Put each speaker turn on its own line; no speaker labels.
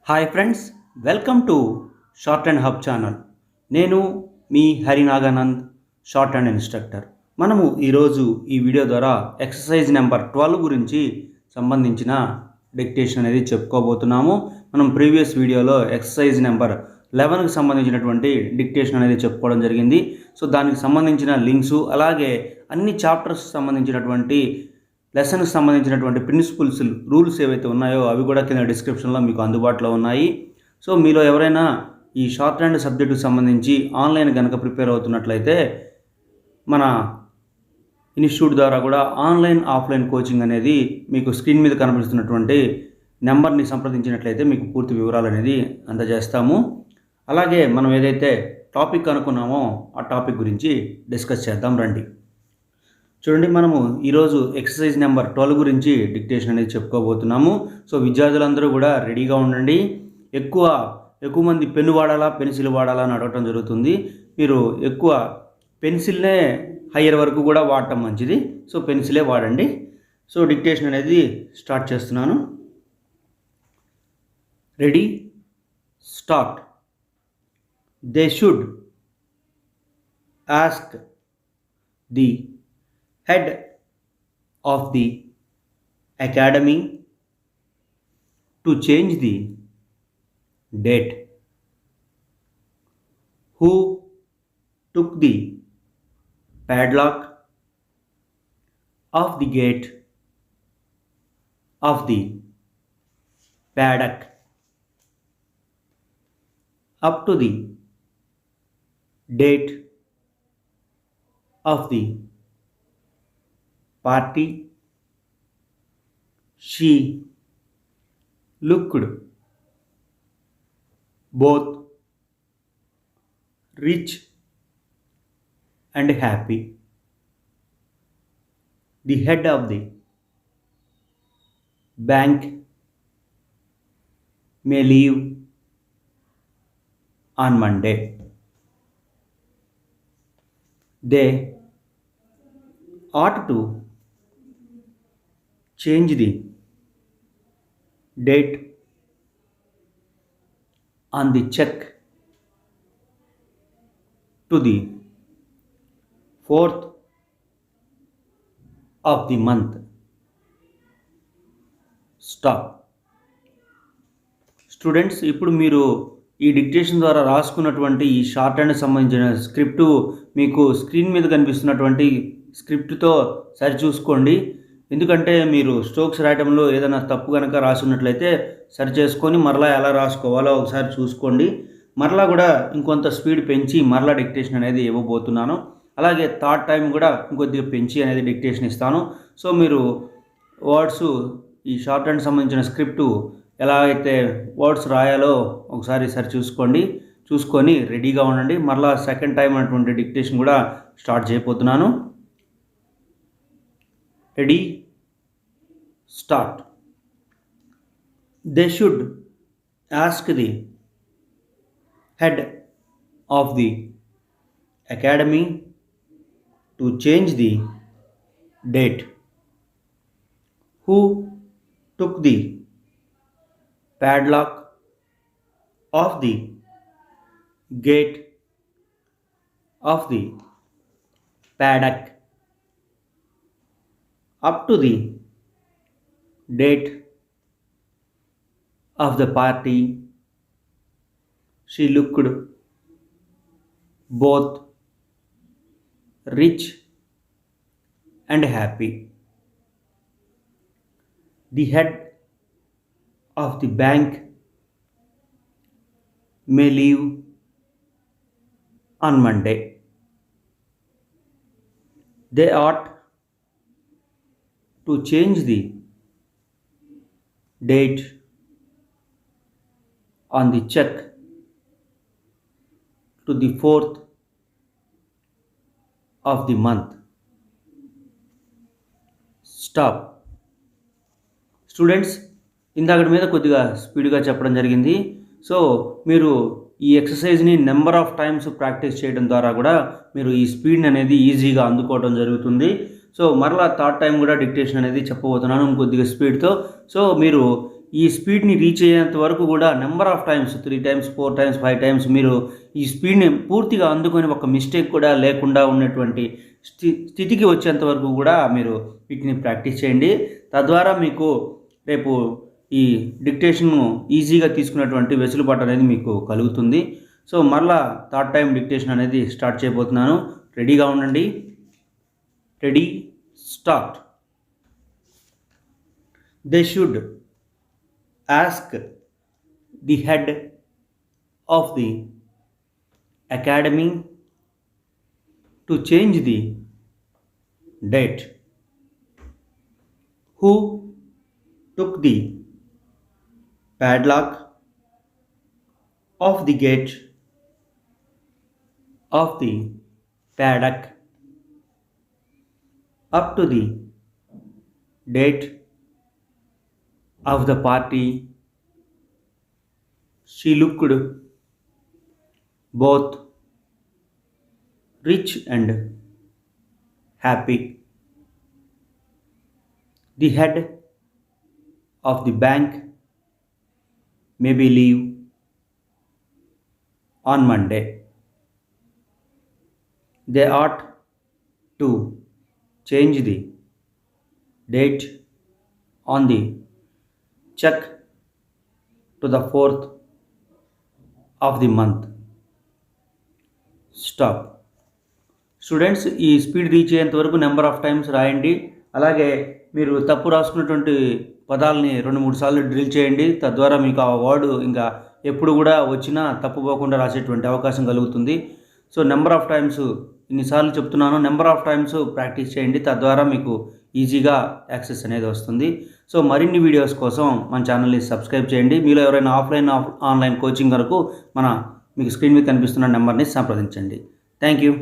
Hi friends, welcome to short and hub channel. నేను మీ హరినాగానంద్, short and instructor. మనము ఈరోజు ఈ వీడియో ద్వారా ఎక్సర్సైజ్ నెంబర్ 12 గురించి సంబంధించిన డిక్టేషన్ అనేది చెప్పుకోబోతున్నాము. మనం ప్రీవియస్ వీడియోలో ఎక్సర్సైజ్ నెంబర్ 11కి సంబంధించినటువంటి డిక్టేషన్ అనేది చెప్పుకోవడం జరిగింది. సో దానికి సంబంధించిన లింక్స్, అలాగే అన్ని చాప్టర్స్ సంబంధించినటువంటి లెసన్కి సంబంధించినటువంటి ప్రిన్సిపల్స్, రూల్స్ ఏవైతే ఉన్నాయో అవి కూడా కింద డిస్క్రిప్షన్లో మీకు అందుబాటులో ఉన్నాయి. సో మీలో ఎవరైనా ఈ షార్ట్ హ్యాండ్ సబ్జెక్టుకు సంబంధించి ఆన్లైన్ కనుక ప్రిపేర్ అవుతున్నట్లయితే మన ఇన్స్టిట్యూట్ ద్వారా కూడా ఆన్లైన్, ఆఫ్లైన్ కోచింగ్ అనేది మీకు స్క్రీన్ మీద కనిపిస్తున్నటువంటి నెంబర్ని సంప్రదించినట్లయితే మీకు పూర్తి వివరాలు అనేది అందజేస్తాము. అలాగే మనం ఏదైతే టాపిక్ అనుకున్నామో ఆ టాపిక్ గురించి డిస్కస్ చేద్దాం రండి. చూడండి, మనము ఈరోజు ఎక్సర్సైజ్ నెంబర్ 12 గురించి డిక్టేషన్ అనేది చెప్పుకోబోతున్నాము. సో విద్యార్థులందరూ కూడా రెడీగా ఉండండి. ఎక్కువ మంది పెన్ను వాడాలా, పెన్సిల్ వాడాలా అని అడగటం జరుగుతుంది. మీరు ఎక్కువ పెన్సిల్నే హయ్యర్ వరకు కూడా వాడటం మంచిది. సో పెన్సిలే వాడండి. సో డిక్టేషన్ అనేది స్టార్ట్ చేస్తున్నాను. Ready, start. They should ask the head of the academy to change the date. Who took the padlock of the gate of the paddock up to the date of the party? She looked both rich and happy. The head of the bank may leave on Monday. They ought to change the date on the check to the 4th of the month. Stop. Students, ఇప్పుడు మీరు ఈ dictation ద్వారా రాసుకున్నటువంటి ఈ short hand సంబంధించిన script మీకు screen మీద కనిపిస్తున్నటువంటి స్క్రిప్ట్తో సరిచూసుకోండి. ఎందుకంటే మీరు స్ట్రోక్స్ రాయడంలో ఏదైనా తప్పు కనుక రాసున్నట్లయితే సరి చేసుకొని మరలా ఎలా రాసుకోవాలో ఒకసారి చూసుకోండి. మరలా కూడా ఇంకొంత స్పీడ్ పెంచి మరలా డిక్టేషన్ అనేది ఇవ్వబోతున్నాను. అలాగే థర్డ్ టైం కూడా ఇంకొద్దిగా పెంచి అనేది డిక్టేషన్ ఇస్తాను. సో మీరు వర్డ్స్, ఈ షార్ట్ హ్యాండ్ సంబంధించిన స్క్రిప్ట్ ఎలా అయితే వర్డ్స్ రాయాలో ఒకసారి సరి చూసుకొని రెడీగా ఉండండి. మరలా సెకండ్ టైం అటువంటి డిక్టేషన్ కూడా స్టార్ట్ చేయబోతున్నాను. Ready, start. They should ask the head of the academy to change the date. Who took the padlock of the gate of the paddock up to the date of the party? She looked both rich and happy. The head of the bank may leave on Monday. They ought to change the date on the check to the 4th of the month. Stop. Students, ఇందాకటి మీద కొద్దిగా స్పీడ్గా చెప్పడం జరిగింది. So మీరు ఈ ఎక్సర్సైజ్ని number of times practice చేయడం ద్వారా కూడా మీరు ఈ స్పీడ్ని అనేది ఈజీగా అందుకోవడం జరుగుతుంది. సో మరలా థర్డ్ టైం కూడా డిక్టేషన్ అనేది చెప్పబోతున్నాను ఇంకొద్దిగా స్పీడ్తో. సో మీరు ఈ స్పీడ్ని రీచ్ అయ్యేంత వరకు కూడా number of times 3 times 4 times 5 times మీరు ఈ స్పీడ్ని పూర్తిగా అందుకొని ఒక మిస్టేక్ కూడా లేకుండా ఉన్నటువంటి స్థితికి వచ్చేంత వరకు కూడా మీరు వీటిని ప్రాక్టీస్ చేయండి. తద్వారా మీకు రేపు ఈ డిక్టేషన్ను ఈజీగా తీసుకునేటువంటి వెసులుబాటు అనేది మీకు కలుగుతుంది. సో మరలా థర్డ్ టైం డిక్టేషన్ అనేది స్టార్ట్ చేయబోతున్నాను. రెడీగా ఉండండి. Ready, start. They should ask the head of the academy to change the date. Who took the padlock of the gate of the paddock up to the date of the party? She looked both rich and happy. The head of the bank maybe leave on Monday. They ought to change the date on the check to the 4th of the month. Stop. Students, ఈ speed reach అయ్యేంత వరకు number of times రాయండి. అలాగే మీరు తప్పు రాసుకున్నటువంటి పదాలని 2-3 సార్లు drill చేయండి. తద్వారా మీకు ఆ వర్డ్ ఇంకా ఎప్పుడు కూడా వచ్చినా తప్పుపోకుండా రాసేటువంటి అవకాశం కలుగుతుంది. సో నెంబర్ ఆఫ్ టైమ్స్ ఇన్నిసార్లు చెప్తున్నాను, నెంబర్ ఆఫ్ టైమ్స్ ప్రాక్టీస్ చేయండి. తద్వారా మీకు ఈజీగా యాక్సెస్ అనేది వస్తుంది. సో మరిన్ని వీడియోస్ కోసం మన ఛానల్ని సబ్స్క్రైబ్ చేయండి. మీలో ఎవరైనా ఆన్లైన్ కోచింగ్ వరకు మీకు స్క్రీన్ మీద కనిపిస్తున్న నెంబర్ని సంప్రదించండి. Thank you.